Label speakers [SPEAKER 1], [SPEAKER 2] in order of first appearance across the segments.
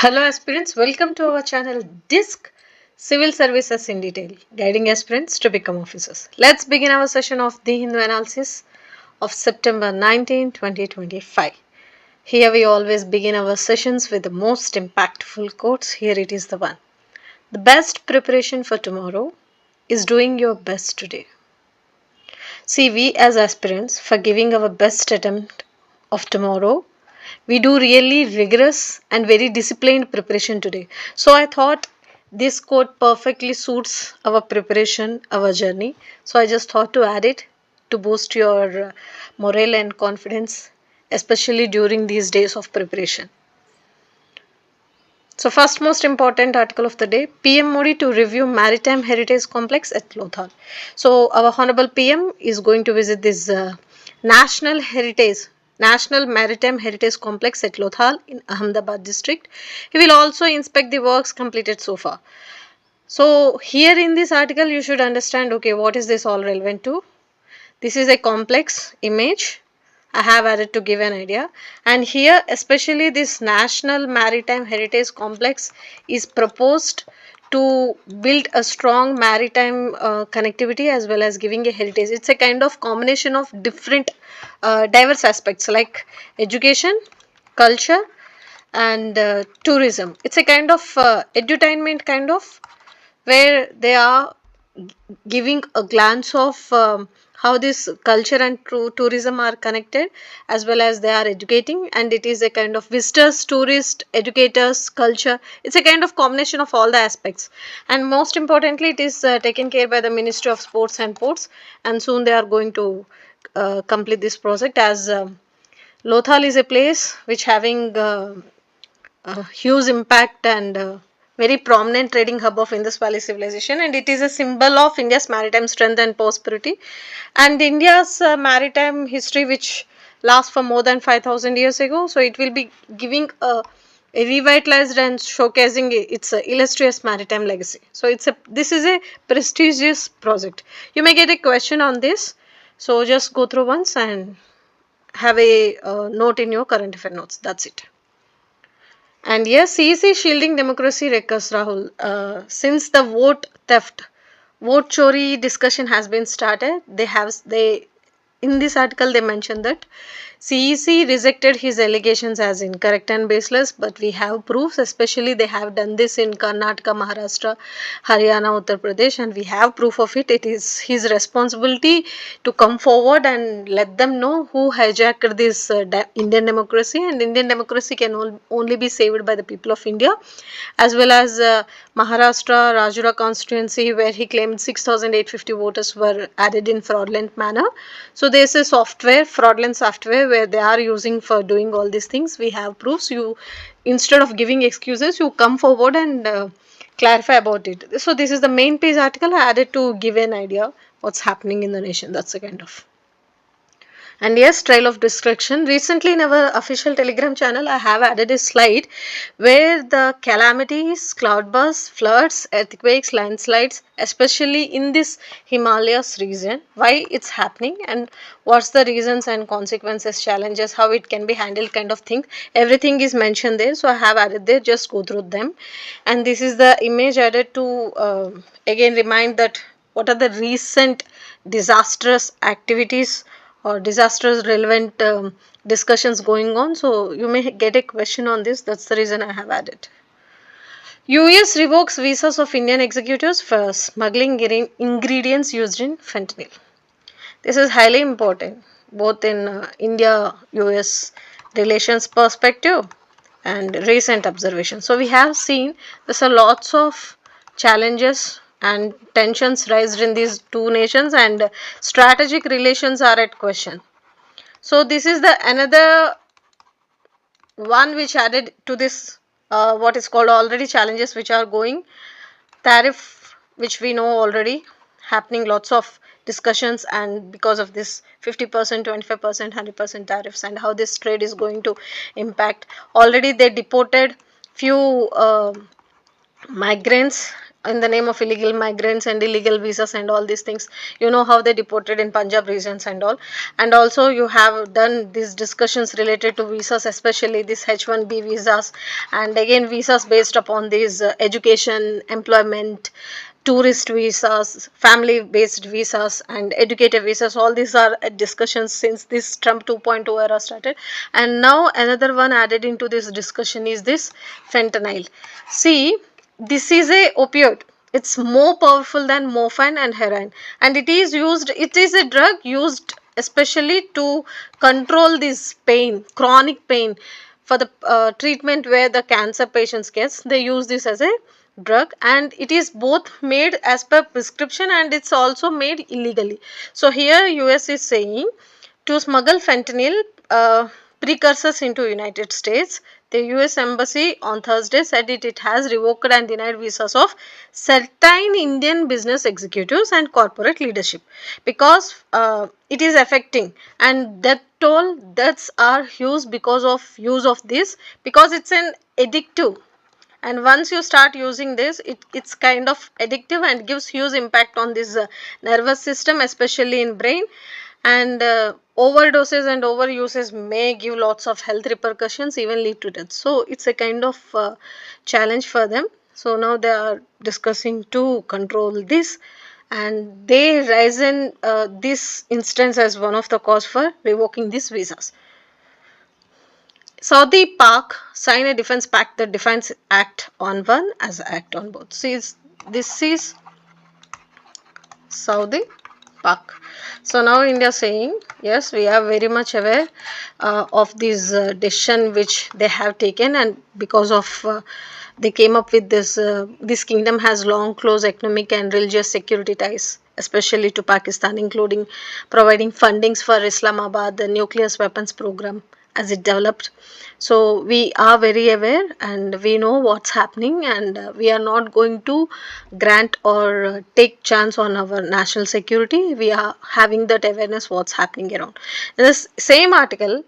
[SPEAKER 1] Hello aspirants, welcome to our channel DISC Civil Services in Detail, guiding aspirants to become officers. Let's begin our session of the Hindu analysis of September 19, 2025. Here we always begin our sessions with the most impactful quotes. Here it is the one. The best preparation for tomorrow is doing your best today. See, we as aspirants, for giving our best attempt of tomorrow, we do really rigorous and very disciplined preparation today. So I thought this quote perfectly suits our preparation, our journey. So I just thought to add it to boost your morale and confidence, especially during these days of preparation. So first most important article of the day, PM Modi to review Maritime Heritage Complex at Lothal. So our Honorable PM is going to visit this National Maritime Heritage Complex at Lothal in Ahmedabad district. He will also inspect the works completed so far. So here in this article you should understand, okay, what is this all relevant to? This is a complex image I have added to give an idea, and here especially this National Maritime Heritage Complex is proposed to build a strong maritime connectivity as well as giving a heritage. It's a kind of combination of different diverse aspects like education, culture and tourism. It's a kind of edutainment kind of, where they are giving a glance of how this culture and tourism are connected, as well as they are educating, and it is a kind of visitors, tourist, educators, culture. It's a kind of combination of all the aspects, and most importantly it is taken care by the Ministry of Sports and Ports, and soon they are going to complete this project, as Lothal is a place which having a huge impact and very prominent trading hub of Indus Valley civilization, and it is a symbol of India's maritime strength and prosperity, and India's maritime history, which lasts for more than 5,000 years ago. So it will be giving a revitalized and showcasing its illustrious maritime legacy. So this is a prestigious project. You may get a question on this, so just go through once and have a note in your current affair notes. That's it. And yes, CEC shielding democracy records, Rahul. Since the vote chori discussion has been started, they in this article they mentioned that CEC rejected his allegations as incorrect and baseless, but we have proofs. Especially they have done this in Karnataka, Maharashtra, Haryana, Uttar Pradesh, and we have proof of it. It is his responsibility to come forward and let them know who hijacked this Indian democracy, and Indian democracy can only be saved by the people of India, as well as Maharashtra Rajura constituency, where he claimed 6,850 voters were added in fraudulent manner. So there is a fraudulent software where they are using for doing all these things. We have proofs. You, instead of giving excuses, you come forward and clarify about it. So this is the main page article I added to give an idea what's happening in the nation. That's a kind of. And yes, trail of destruction. Recently in our official Telegram channel, I have added a slide where the calamities, cloudbursts, floods, earthquakes, landslides, especially in this Himalayas region, why it's happening and what's the reasons and consequences, challenges, how it can be handled kind of thing. Everything is mentioned there. So I have added there, just go through them. And this is the image added to again remind that what are the recent disastrous activities or disastrous relevant discussions going on. So you may get a question on this. That's the reason I have added. US revokes visas of Indian executives for smuggling ingredients used in fentanyl. This is highly important both in India-US relations perspective and recent observations. So we have seen there's a lots of challenges and tensions raised in these two nations, and strategic relations are at question. So this is the another one which added to this what is called already challenges which are going. Tariff, which we know already happening, lots of discussions, and because of this 50%, 25%, 100% tariffs and how this trade is going to impact. Already they deported few migrants in the name of illegal migrants and illegal visas and all these things. You know how they deported in Punjab regions and all. And also you have done these discussions related to visas, especially this H1B visas, and again visas based upon these education, employment, tourist visas, family based visas, and educator visas. All these are discussions since this Trump 2.0 era started. And now another one added into this discussion is this fentanyl. See, this is a opioid. It's more powerful than morphine and heroin, and it is used, it is a drug used especially to control this pain, chronic pain, for the treatment where the cancer patients gets. They use this as a drug, and it is both made as per prescription and it's also made illegally. So here US is saying to smuggle fentanyl precursors into United States. The US Embassy on Thursday said it has revoked and denied visas of certain Indian business executives and corporate leadership because it is affecting, and death toll deaths are huge because of use of this, because it's an addictive, and once you start using this, it's kind of addictive and gives huge impact on this nervous system, especially in brain. And overdoses and overuses may give lots of health repercussions, even lead to death. So it's a kind of challenge for them. So now they are discussing to control this, and they raise in this instance as one of the cause for revoking these visas. Saudi Pak sign a defense pact that defines act on one as act on both. See, this is Saudi Pak. So now India saying, yes, we are very much aware of this decision which they have taken, and because of they came up with this, this kingdom has long close economic and religious security ties, especially to Pakistan, including providing fundings for Islamabad, the nuclear weapons program as it developed. So we are very aware and we know what's happening, and we are not going to grant or take chance on our national security. We are having that awareness what's happening around. In this same article,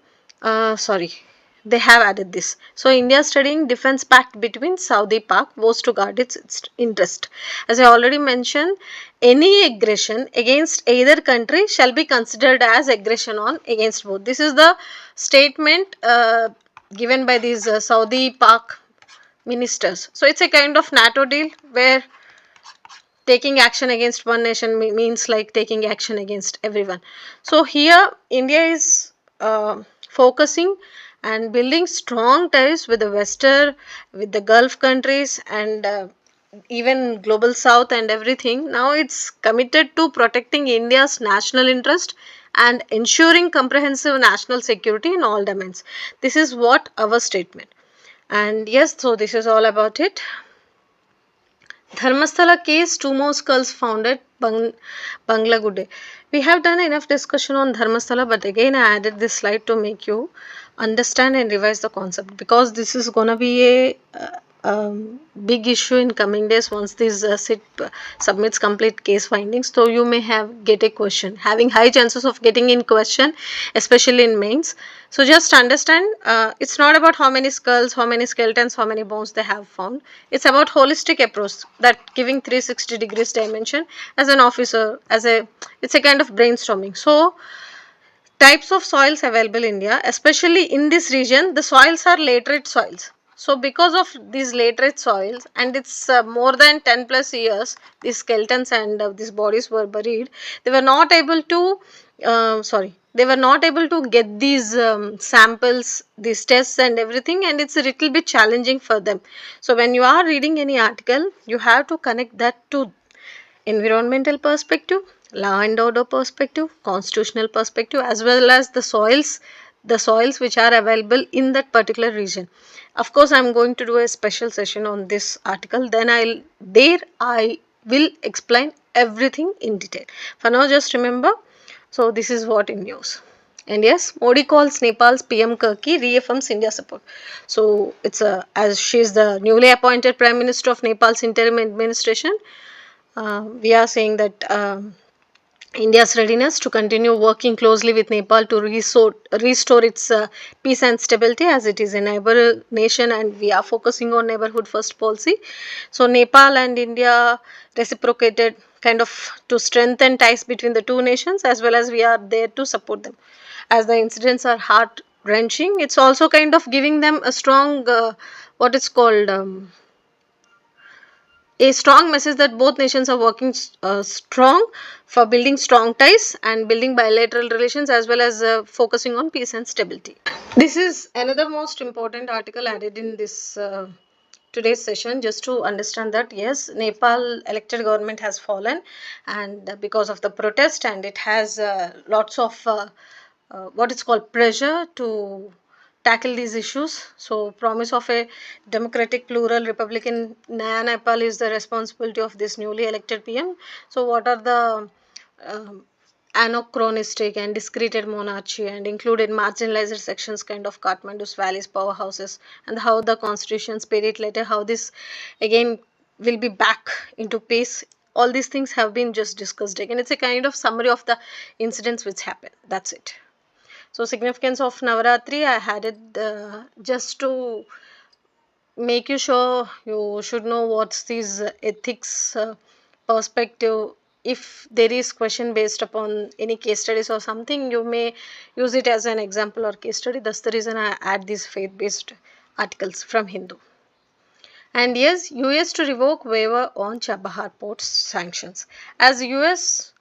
[SPEAKER 1] they have added this. So India studying defense pact between Saudi Pak was to guard its interest. As I already mentioned, any aggression against either country shall be considered as aggression on against both. This is the statement given by these Saudi Pak ministers. So it's a kind of NATO deal where taking action against one nation means like taking action against everyone. So here India is focusing and building strong ties with the Western, with the Gulf countries, and even global South and everything. Now it's committed to protecting India's national interest and ensuring comprehensive national security in all domains. This is what our statement. And yes, so this is all about it. Dharmasthala case, two more skulls found at Banglagude. We have done enough discussion on Dharmasthala, but again I added this slide to make you understand and revise the concept, because this is gonna be a big issue in coming days once this SIT submits complete case findings. So you may get a question, having high chances of getting in question, especially in mains. So just understand, it's not about how many skulls, how many skeletons, how many bones they have found. It's about holistic approach, that giving 360 degrees dimension as an officer, it's a kind of brainstorming. So types of soils available in India, especially in this region, the soils are laterite soils. So because of these laterite soils, and it's more than 10 plus years, these skeletons and these bodies were buried, they were not able to, get these samples, these tests and everything, and it's a little bit challenging for them. So when you are reading any article, you have to connect that to environmental perspective, law and order perspective, constitutional perspective, as well as the soils which are available in that particular region. Of course, I am going to do a special session on this article. Then I will explain everything in detail. For now, just remember. So this is what in news. And yes, Modi calls Nepal's PM Kirki, reaffirms India support. So it's as she is the newly appointed Prime Minister of Nepal's interim administration. We are saying that India's readiness to continue working closely with Nepal to restore its peace and stability, as it is a neighbor nation and we are focusing on neighborhood first policy. So Nepal and India reciprocated kind of to strengthen ties between the two nations, as well as we are there to support them. As the incidents are heart wrenching, it's also kind of giving them a strong what is called a strong message that both nations are working strong for building strong ties and building bilateral relations, as well as focusing on peace and stability. This is another most important article added in this today's session, just to understand that yes, Nepal elected government has fallen, and because of the protest, and it has lots of what is called pressure to tackle these issues. So promise of a democratic plural republic in Naya Nepal is the responsibility of this newly elected PM. So what are the um, anachronistic and discredited monarchy and included marginalized sections kind of Kathmandu's valleys powerhouses, and how the constitution spirit later, how this again will be back into pace. All these things have been just discussed again. It's a kind of summary of the incidents which happened. That's it. So significance of Navaratri, I had it just to make you sure you should know what's these ethics perspective. If there is question based upon any case studies or something, you may use it as an example or case study. That's the reason I add these faith based articles from Hindu. And yes, US to revoke waiver on Chabahar port sanctions. As US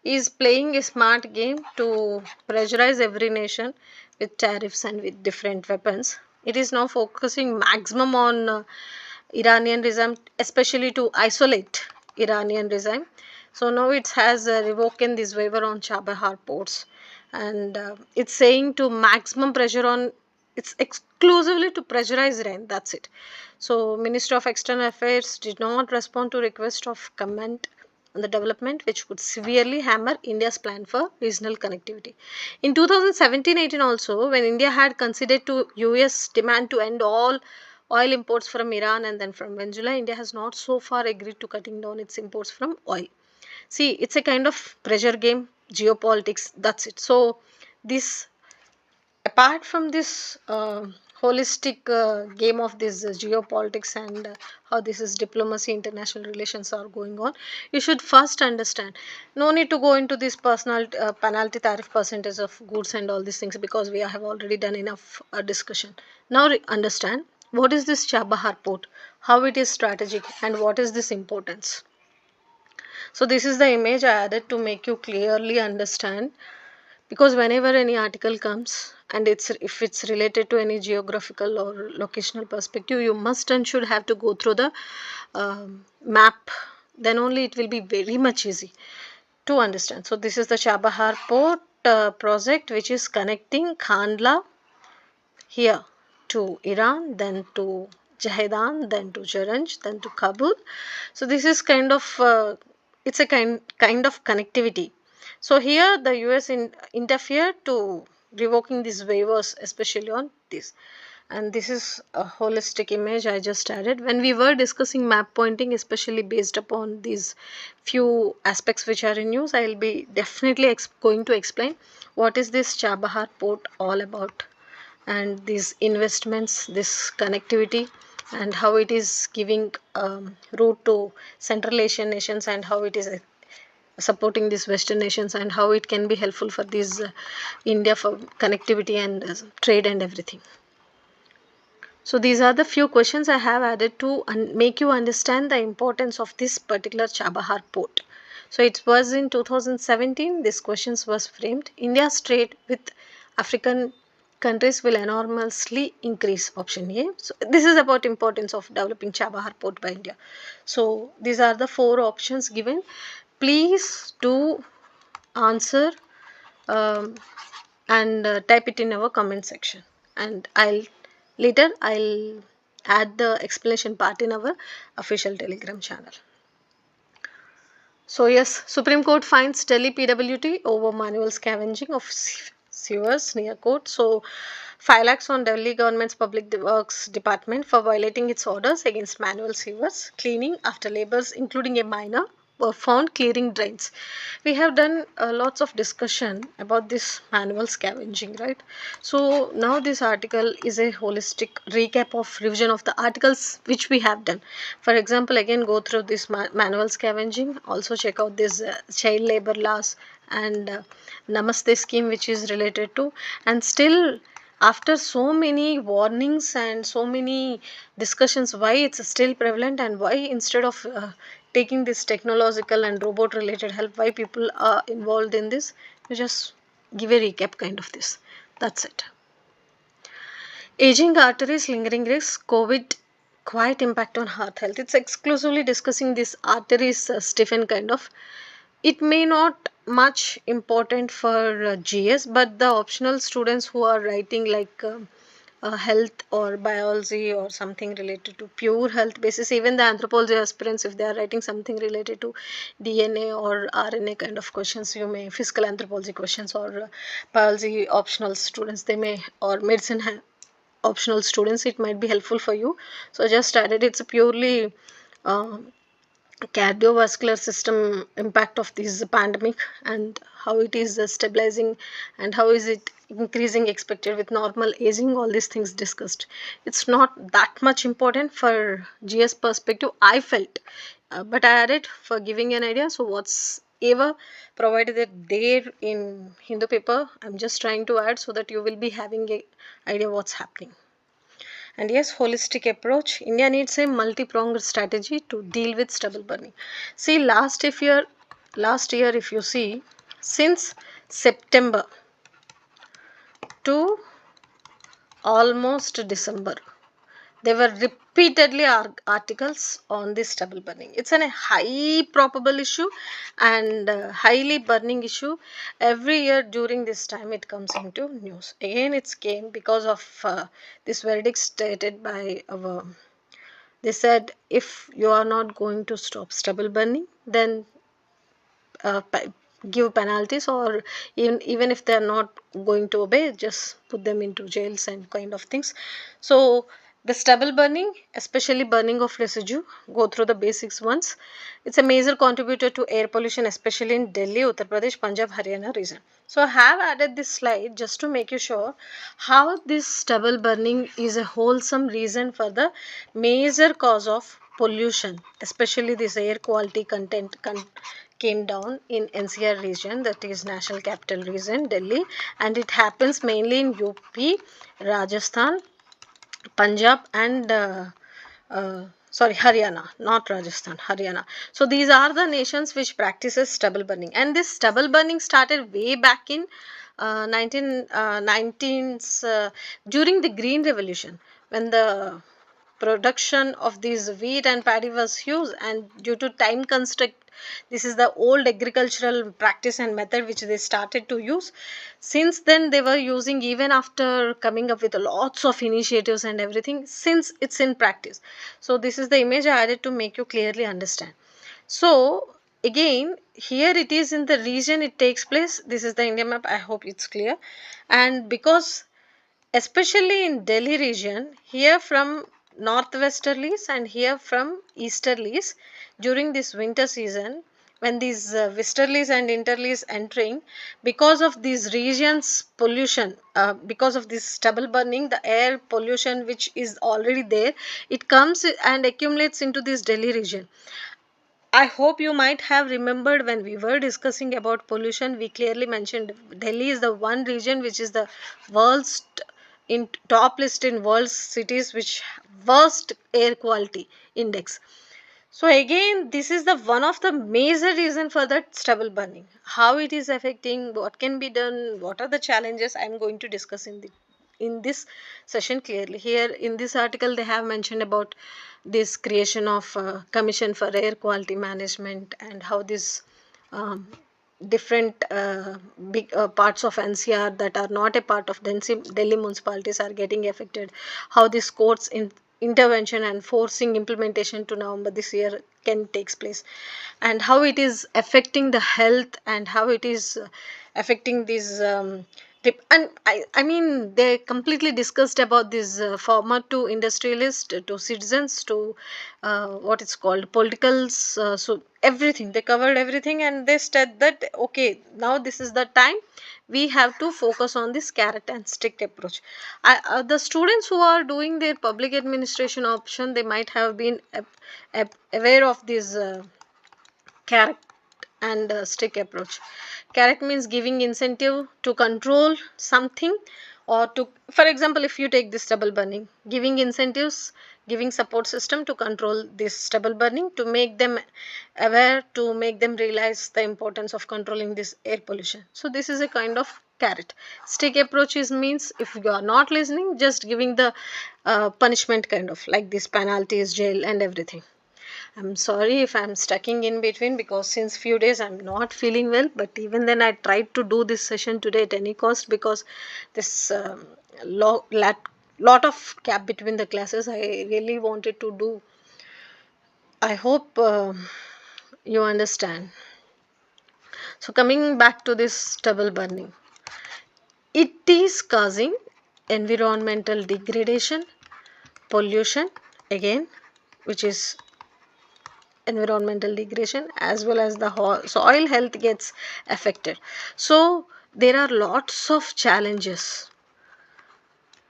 [SPEAKER 1] is playing a smart game to pressurize every nation with tariffs and with different weapons, it is now focusing maximum on Iranian regime, especially to isolate Iranian regime. So now it has revoked this waiver on Chabahar ports, and it's saying to maximum pressure on, it's exclusively to pressurize Iran. That's it. So Minister of External Affairs did not respond to request of comment on the development, which could severely hammer India's plan for regional connectivity. In 2017-18 also, when India had considered to US demand to end all oil imports from Iran and then from Venezuela, India has not so far agreed to cutting down its imports from oil. See, it's a kind of pressure game, geopolitics, that's it. So this, apart from this holistic game of this geopolitics and how this is diplomacy, international relations are going on, you should first understand. No need to go into this personal penalty tariff percentage of goods and all these things, because we have already done enough discussion. Now understand what is this Chabahar port, how it is strategic, and what is this importance. So this is the image I added to make you clearly understand, because whenever any article comes and it's, if it's related to any geographical or locational perspective, you must and should have to go through the map, then only it will be very much easy to understand. So this is the Chabahar port project, which is connecting Khandla here to Iran, then to Jahedan, then to Jaranj, then to Kabul. So this is kind of it's a kind of connectivity. So here the US interfered to revoking these waivers, especially on this. And this is a holistic image I just added. When we were discussing map pointing, especially based upon these few aspects which are in news, I will be definitely going to explain what is this Chabahar port all about, and these investments, this connectivity, and how it is giving route to Central Asian nations, and how it is supporting these Western nations, and how it can be helpful for these India for connectivity and trade and everything. So these are the few questions I have added to make you understand the importance of this particular Chabahar port. So it was in 2017 this questions was framed. India's trade with African countries will enormously increase, option A. So this is about importance of developing Chabahar port by India. So these are the four options given. Please do answer and type it in our comment section, and I'll add the explanation part in our official Telegram channel. So yes, Supreme Court finds Delhi PWT over manual scavenging of sewers near court. So 5 lakhs on Delhi government's public works department for violating its orders against manual sewers cleaning after labours, including a minor found clearing drains. We have done lots of discussion about this manual scavenging, right? So now this article is a holistic recap of revision of the articles which we have done. For example, again go through this manual scavenging, also check out this child labor laws and Namaste scheme which is related to, and still after so many warnings and so many discussions, why it's still prevalent and why instead of taking this technological and robot related help, why people are involved in this, you just give a recap kind of this. That's it. Aging arteries, lingering risks, COVID quite impact on heart health. It's exclusively discussing this arteries stiffen kind of. It may not much important for GS, but the optional students who are writing like health or biology or something related to pure health basis, even the anthropology aspirants, if they are writing something related to DNA or RNA kind of questions, you may physical anthropology questions, or biology optional students, they may, or medicine optional students, it might be helpful for you. So just added, it's a purely uh, cardiovascular system impact of this pandemic and how it is stabilizing and how is it increasing expected with normal aging, all these things discussed. It's not that much important for GS perspective, I felt, but I added for giving an idea. So what's ever provided it there in Hindu paper, I'm just trying to add so that you will be having a idea what's happening. And yes, holistic approach. India needs a multi-pronged strategy to deal with stubble burning. See, last year, if you see, since September to almost December, there were repeatedly articles on this stubble burning. It's a high probable issue and highly burning issue. Every year during this time it comes into news. Again, it came because of this verdict stated by our. They said if you are not going to stop stubble burning, then uh, give penalties, or even if they are not going to obey, just put them into jails and kind of things. So the stubble burning, especially burning of residue, go through the basics once. It's a major contributor to air pollution, especially in Delhi, Uttar Pradesh, Punjab, Haryana region. So I have added this slide just to make you sure how this stubble burning is a wholesome reason for the major cause of pollution, especially this air quality content came down in NCR region, that is National Capital Region, Delhi, and it happens mainly in UP, Rajasthan, Punjab, and Haryana, not Rajasthan, Haryana. So these are the nations which practices stubble burning, and this stubble burning started way back in 1919s during the Green Revolution, when the production of these wheat and paddy was huge, and due to time constraint, this is the old agricultural practice and method which they started to use. Since then they were using, even after coming up with lots of initiatives and everything, since it's in practice. So this is the image I added to make you clearly understand. So again, here it is in the region it takes place. This is the India map, I hope it's clear. And because especially in Delhi region, here from northwesterlies and here from easterlies, during this winter season, when these westerlies and interlies entering, because of these regions pollution, because of this stubble burning, the air pollution which is already there, it comes and accumulates into this Delhi region. I hope you might have remembered when we were discussing about pollution, we clearly mentioned Delhi is the one region which is the worst in top list in world cities which worst air quality index. So again, this is the one of the major reason for that stubble burning. How it is affecting, what can be done, what are the challenges, I am going to discuss in this session clearly. Here in this article they have mentioned about this creation of commission for air quality management, and how this um, different big parts of NCR that are not a part of Delhi municipalities are getting affected, how this courts intervention and forcing implementation to November this year can takes place, and how it is affecting the health, and how it is affecting these And I mean they completely discussed about this farmer to industrialist to citizens to what it's called politicals, so everything they covered everything, and they said that okay, now this is the time we have to focus on this carrot and stick approach. The students who are doing their public administration option, they might have been aware of this carrot and stick approach. Carrot means giving incentive to control something, or to, for example, if you take this stubble burning, giving incentives, giving support system to control this stubble burning, to make them aware, to make them realize the importance of controlling this air pollution. So this is a kind of carrot. Stick approach is means if you are not listening, just giving the punishment, kind of like this penalties, jail and everything. I'm sorry if I'm stucking in between, because since few days I'm not feeling well, but even then I tried to do this session today at any cost, because this lot of gap between the classes I really wanted to do. I hope you understand. So coming back to this stubble burning, it is causing environmental degradation, pollution again, which is environmental degradation, as well as the soil health gets affected. So there are lots of challenges.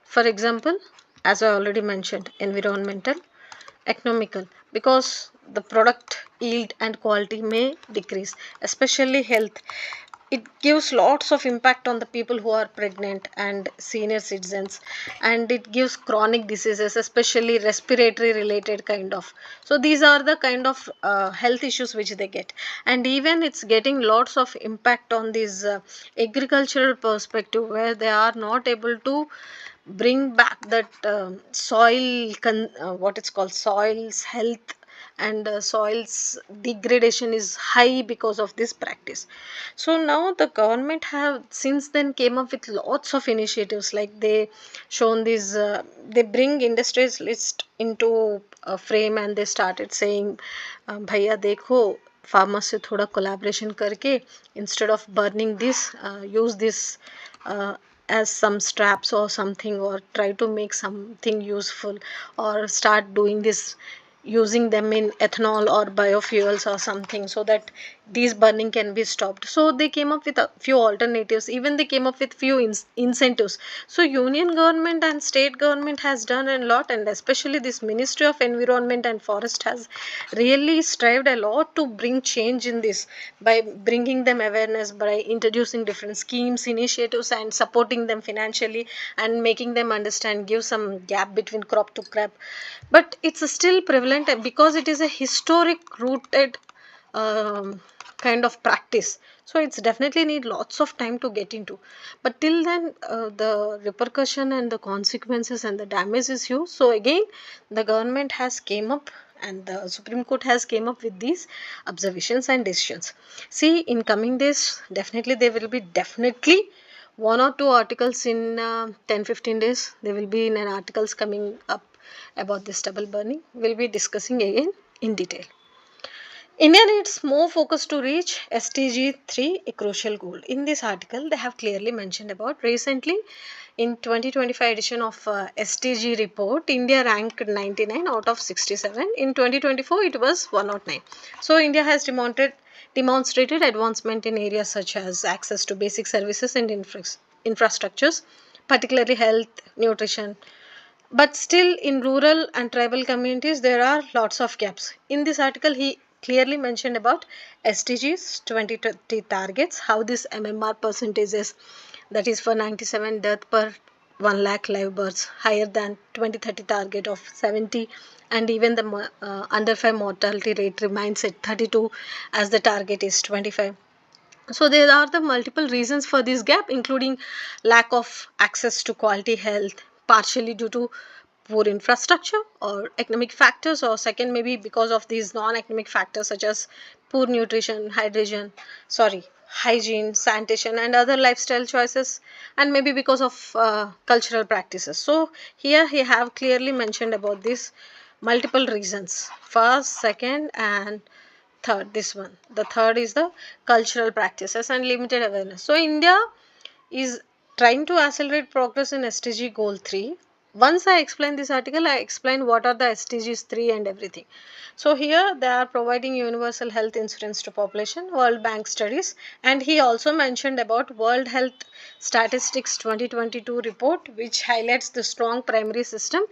[SPEAKER 1] For example, as I already mentioned, environmental, economical, because the product yield and quality may decrease, especially health. It gives lots of impact on the people who are pregnant and senior citizens, and it gives chronic diseases, especially respiratory related kind of. So these are the kind of health issues which they get, and even it's getting lots of impact on this agricultural perspective, where they are not able to bring back that soil what it's called soils health, and soils degradation is high because of this practice. So now the government have since then came up with lots of initiatives, like they shown these they bring industries list into a frame, and they started saying भैया देखो farmers से थोड़ा collaboration करके, instead of burning this, use this as some straps or something, or try to make something useful, or start doing this, using them in ethanol or biofuels or something, so that these burning can be stopped. So they came up with a few alternatives, even they came up with few incentives. So union government and state government has done a lot, and especially this Ministry of Environment and Forest has really strived a lot to bring change in this, by bringing them awareness, by introducing different schemes, initiatives, and supporting them financially, and making them understand, give some gap between crop to crop. But it's still prevalent because it is a historic rooted kind of practice. So it's definitely need lots of time to get into, but till then the repercussion and the consequences and the damage is huge. So again the government has came up, and the Supreme Court has came up with these observations and decisions. See, in coming days definitely there will be definitely one or two articles in 10-15 days. There will be in an articles coming up about this stubble burning. We'll be discussing again in detail. India needs more focus to reach SDG 3, a crucial goal. In this article, they have clearly mentioned about recently in 2025 edition of SDG report, India ranked 99 out of 67. In 2024, it was 109. So India has demonstrated advancement in areas such as access to basic services and infrastructures, particularly health, nutrition. But still, in rural and tribal communities, there are lots of gaps. In this article, he clearly mentioned about SDGs 2030 targets, how this MMR percentages, that is for 97 death per 1 lakh live births, higher than 2030 target of 70, and even the under 5 mortality rate remains at 32 as the target is 25. So there are the multiple reasons for this gap, including lack of access to quality health, partially due to poor infrastructure or economic factors, or second maybe because of these non-economic factors such as poor nutrition, hygiene, sanitation, and other lifestyle choices, and maybe because of cultural practices. So here he have clearly mentioned about these multiple reasons, first, second, and third. This one, the third is the cultural practices and limited awareness. So India is trying to accelerate progress in SDG goal 3. Once I explain this article, I explain what are the SDGs 3 and everything. So here they are providing universal health insurance to population, World Bank studies, and he also mentioned about World Health Statistics 2022 report, which highlights the strong primary system,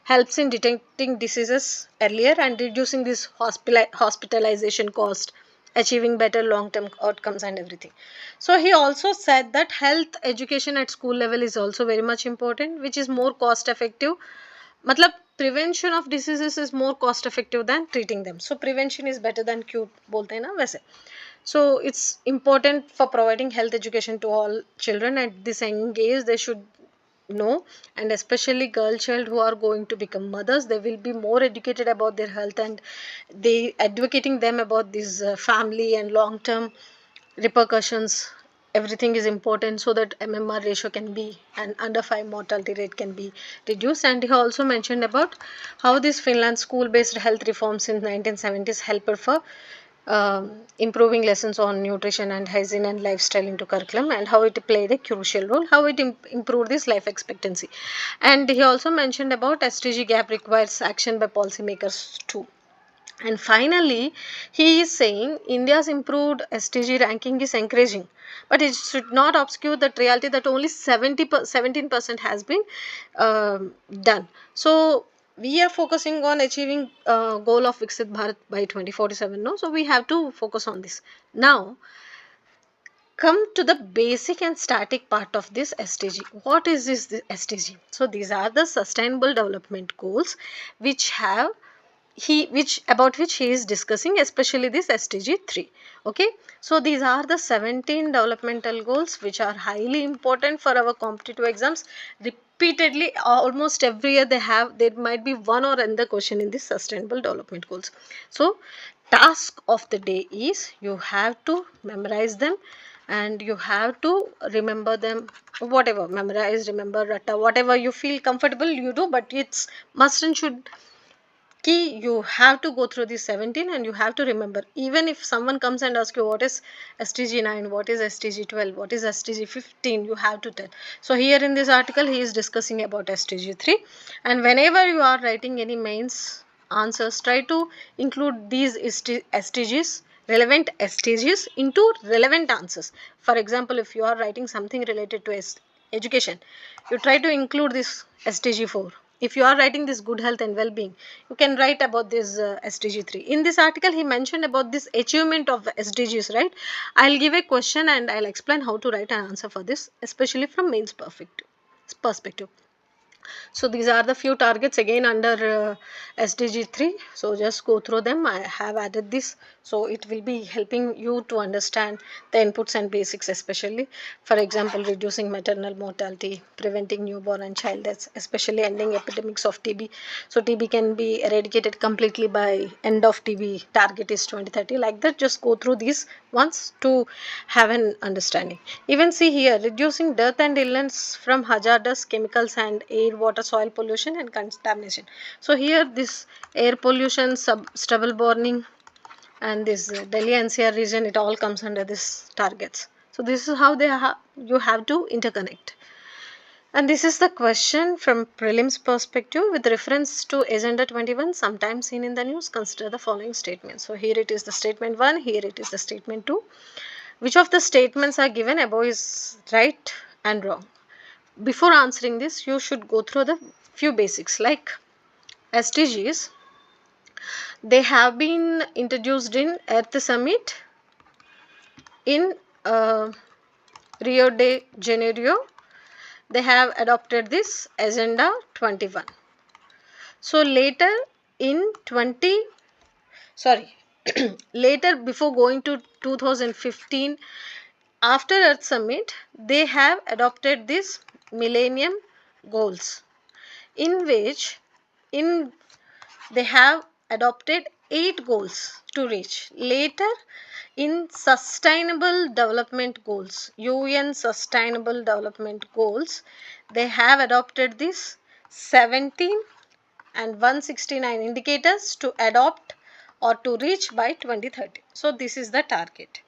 [SPEAKER 1] helps in detecting diseases earlier and reducing this hospitalization cost, achieving better long-term outcomes and everything. So he also said that health education at school level is also very much important, which is more cost effective. Matlab prevention of diseases is more cost effective than treating them. So prevention is better than cure bolte hain na वैसे. So it's important for providing health education to all children at this young age. They should know, and especially girl child who are going to become mothers, they will be more educated about their health, and they advocating them about this family and long term repercussions. Everything is important so that MMR ratio can be, and under 5 mortality rate can be reduced. And he also mentioned about how this Finland school based health reforms in 1970s helped for improving lessons on nutrition and hygiene and lifestyle into curriculum, and how it played a crucial role, how it improved this life expectancy. And he also mentioned about SDG gap requires action by policymakers too. And finally, he is saying India's improved SDG ranking is encouraging, but it should not obscure the reality that only 17% has been done. So we are focusing on achieving goal of Viksit Bharat by 2047. No, so we have to focus on this. Now, come to the basic and static part of this SDG. What is this SDG? So these are the Sustainable Development Goals, which have which he is discussing, especially this SDG 3. Okay, so these are the 17 developmental goals which are highly important for our competitive exams. Repeatedly, almost every year there might be one or another question in this sustainable development goals. So task of the day is you have to memorize them, and you have to remember them, whatever, memorize, remember, ratta, whatever you feel comfortable you do, but it's must and should key. You have to go through these 17 and you have to remember. Even if someone comes and asks you what is SDG 9, what is SDG 12, what is SDG 15, you have to tell. So here in this article he is discussing about SDG 3, and whenever you are writing any mains answers, try to include these SDGs, relevant SDGs, into relevant answers. For example, if you are writing something related to education, you try to include this SDG 4. If you are writing this good health and well-being, you can write about this SDG 3. In this article he mentioned about this achievement of SDGs, right? I'll give a question and I'll explain how to write an answer for this, especially from mains perspective. So these are the few targets again under SDG 3. So just go through them. I have added this, so it will be helping you to understand the inputs and basics, especially for example reducing maternal mortality, preventing newborn and child deaths, especially ending epidemics of TB. So TB can be eradicated completely by end of TB target is 2030. Like that, just go through these ones to have an understanding. Even see here, reducing death and illness from hazardous chemicals and air, water, soil pollution and contamination. So here this air pollution, stubble burning, and this Delhi NCR region, it all comes under this targets. So this is how you have to interconnect. And this is the question from prelims perspective with reference to Agenda 21, sometimes seen in the news. Consider the following statements. So here it is the statement 1, here it is the statement 2. Which of the statements are given above is right and wrong? Before answering this, you should go through the few basics like SDGs. They have been introduced in Earth Summit in Rio de Janeiro. They have adopted this Agenda 21. So later in later, before going to 2015, after Earth Summit, they have adopted this Millennium Goals, in which they have adopted 8 goals to reach. Later, in Sustainable Development Goals, UN Sustainable Development Goals, they have adopted this 17 and 169 indicators to adopt or to reach by 2030. So this is the target.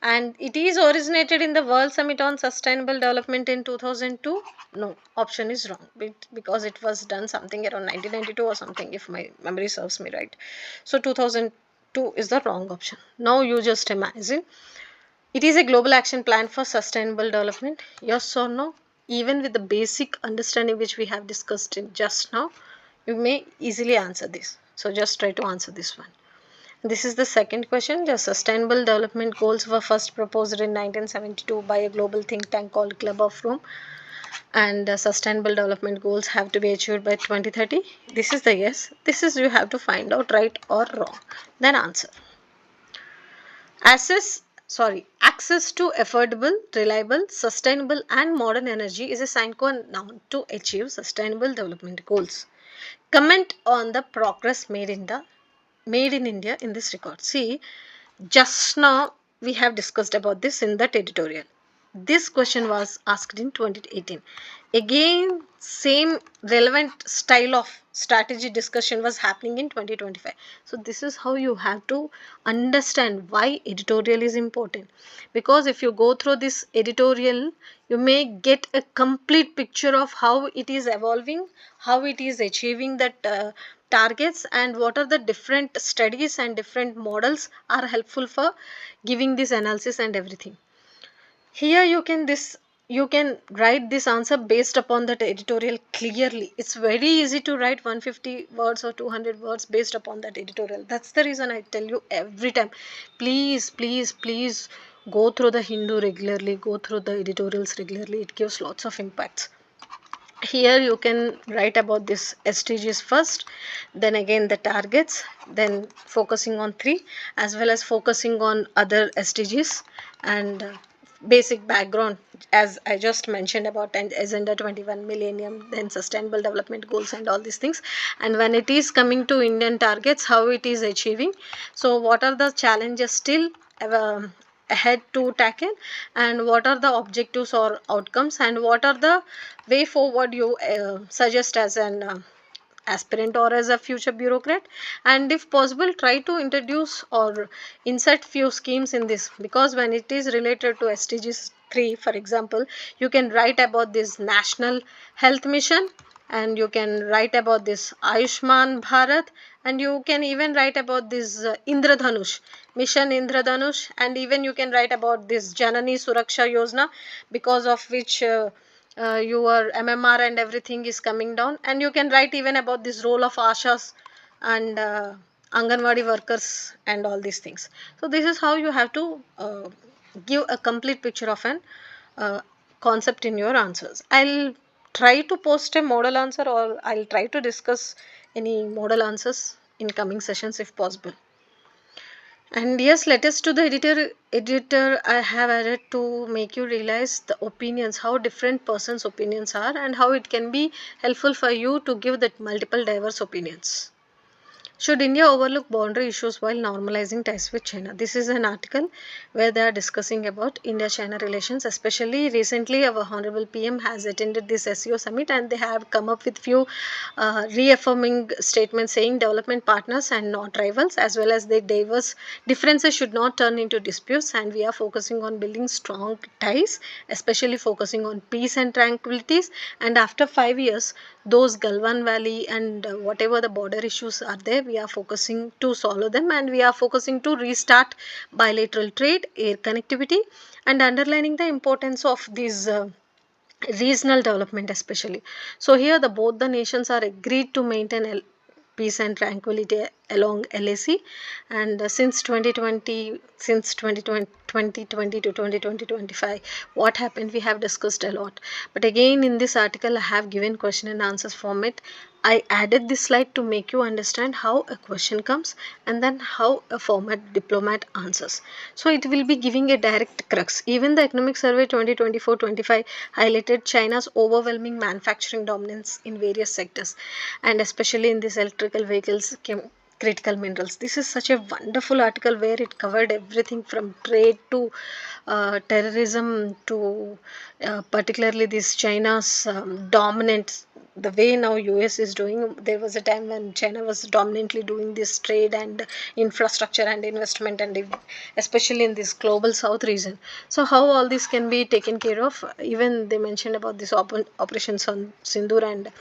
[SPEAKER 1] And it is originated in the World Summit on Sustainable Development in 2002. No, option is wrong because it was done something around 1992 or something, if my memory serves me right. So 2002 is the wrong option. Now you just imagine, it is a global action plan for sustainable development. Yes or no? Even with the basic understanding which we have discussed in just now, you may easily answer this. So just try to answer this one. This is the second question. The Sustainable Development Goals were first proposed in 1972 by a global think tank called Club of Rome, and Sustainable Development Goals have to be achieved by 2030. This is the yes. This is you have to find out right or wrong. Then answer. Access to affordable, reliable, sustainable, and modern energy is a sine qua non to achieve Sustainable Development Goals. Comment on the progress made in India in this record. See, just now we have discussed about this in that editorial. This question was asked in 2018. Again, same relevant style of strategy discussion was happening in 2025. So this is how you have to understand why editorial is important. Because if you go through this editorial, you may get a complete picture of how it is evolving, how it is achieving that targets, and what are the different studies and different models are helpful for giving this analysis and everything. Here you can write this answer based upon that editorial clearly. It's very easy to write 150 words or 200 words based upon that editorial. That's the reason I tell you every time, please go through the Hindu regularly, go through the editorials regularly. It gives lots of impacts. Here you can write about this SDGs first, then again the targets, then focusing on 3, as well as focusing on other SDGs, and basic background as I just mentioned about Agenda 21 Millennium, then Sustainable Development Goals and all these things. And when it is coming to Indian targets, how it is achieving, so what are the challenges still ahead to tackle, and what are the objectives or outcomes, and what are the way forward you suggest as an aspirant or as a future bureaucrat. And if possible, try to introduce or insert few schemes in this, because when it is related to SDGs 3, for example, you can write about this National Health Mission, and you can write about this Ayushman Bharat, and you can even write about this Indradhanush mission, Indradhanush, and even you can write about this Janani Suraksha Yojana, because of which your MMR and everything is coming down. And you can write even about this role of Ashas and Anganwadi workers and all these things. So this is how you have to give a complete picture of an concept in your answers. I'll try to post a model answer, or I'll try to discuss any model answers in coming sessions if possible. And yes, letters to the editor I have added to make you realize the opinions, how different persons' opinions are, and how it can be helpful for you to give that multiple diverse opinions. Should India overlook boundary issues while normalizing ties with China? This is an article where they are discussing about India-China relations. Especially recently, our Honorable PM has attended this SEO summit, and they have come up with few reaffirming statements saying development partners and not rivals, as well as the diverse differences should not turn into disputes, and we are focusing on building strong ties, especially focusing on peace and tranquilities. And after 5 years, those Galwan Valley and whatever the border issues are there, we are focusing to solve them, and we are focusing to restart bilateral trade, air connectivity, and underlining the importance of these regional development especially. So here both the nations are agreed to maintain peace and tranquility along LAC, and since 2020 to 2025, what happened, we have discussed a lot. But again, in this article I have given question and answers format. I added this slide to make you understand how a question comes and then how a format diplomat answers. So it will be giving a direct crux. Even the Economic Survey 2024-25 highlighted China's overwhelming manufacturing dominance in various sectors, and especially in these electrical vehicles, critical minerals. This is such a wonderful article where it covered everything from trade to terrorism to particularly this China's dominance. The way now US is doing, there was a time when China was dominantly doing this trade and infrastructure and investment, and especially in this global south region. So how all this can be taken care of? Even they mentioned about this operations on Sindoor and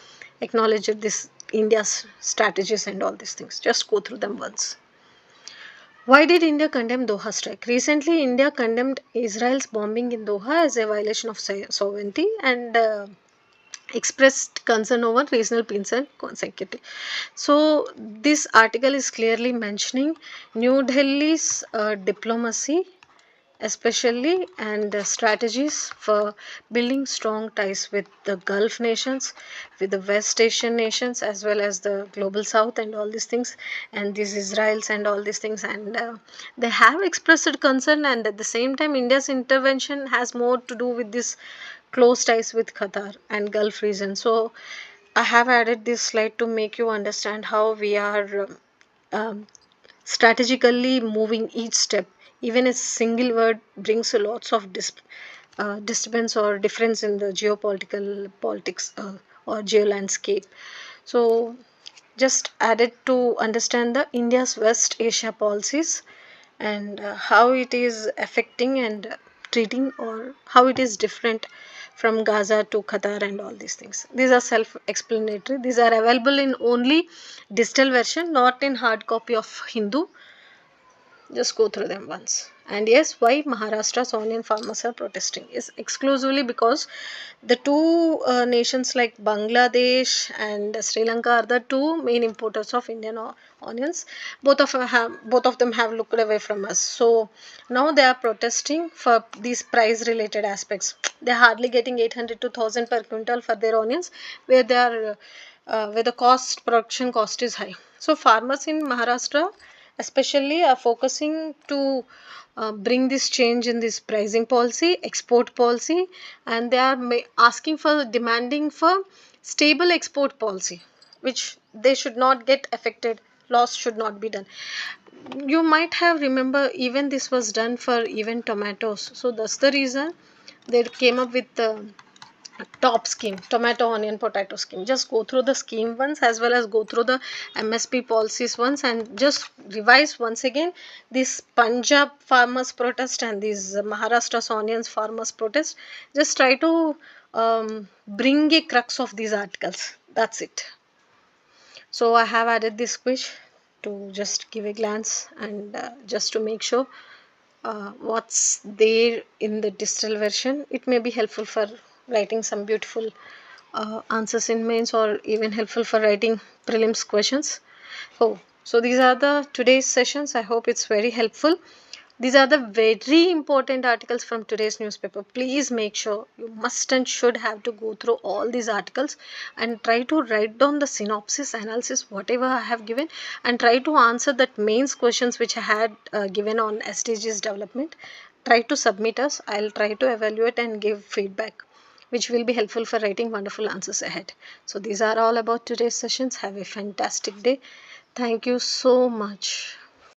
[SPEAKER 1] acknowledged this India's strategies and all these things. Just go through them once. Why did India condemn Doha strike? Recently, India condemned Israel's bombing in Doha as a violation of sovereignty and expressed concern over regional peace and consecutive. So, this article is clearly mentioning New Delhi's diplomacy especially and strategies for building strong ties with the Gulf nations, with the West Asian nations, as well as the global South and all these things, and these Israels and all these things. And they have expressed concern, and at the same time, India's intervention has more to do with this close ties with Qatar and Gulf region. So, I have added this slide to make you understand how we are strategically moving each step. Even a single word brings lots of disturbance or difference in the geopolitical politics or geolandscape. So just added to understand the India's West Asia policies and how it is affecting and treating, or how it is different from Gaza to Qatar and all these things. These are self-explanatory. These are available in only digital version, not in hard copy of Hindu. Just go through them once. And yes, why Maharashtra's onion farmers are protesting is exclusively because the two nations like Bangladesh and Sri Lanka are the two main importers of Indian onions. Both of them have looked away from us. So now they are protesting for these price related aspects. They are hardly getting 800 to 1000 per quintal for their onions, where they are where the production cost is high. So farmers in Maharashtra especially are focusing to bring this change in this pricing policy, export policy, and they are asking for, demanding for stable export policy, which they should not get affected. Loss should not be done. You might have remember even this was done for even tomatoes. So that's the reason they came up with the top scheme, tomato onion potato scheme. Just go through the scheme once, as well as go through the MSP policies once, and just revise once again this Punjab farmers protest and these Maharashtra's onions farmers protest. Just try to bring a crux of these articles. That's it. So I have added this quiz to just give a glance and just to make sure what's there in the digital version. It may be helpful for writing some beautiful answers in mains, or even helpful for writing prelims questions. So these are the today's sessions. I hope it's very helpful. These are the very important articles from today's newspaper. Please make sure you must and should have to go through all these articles and try to write down the synopsis, analysis, whatever I have given, and try to answer that mains questions which I had given on SDGs development. Try to submit us. I'll try to evaluate and give feedback, which will be helpful for writing wonderful answers ahead. So these are all about today's sessions. Have a fantastic day. Thank you so much.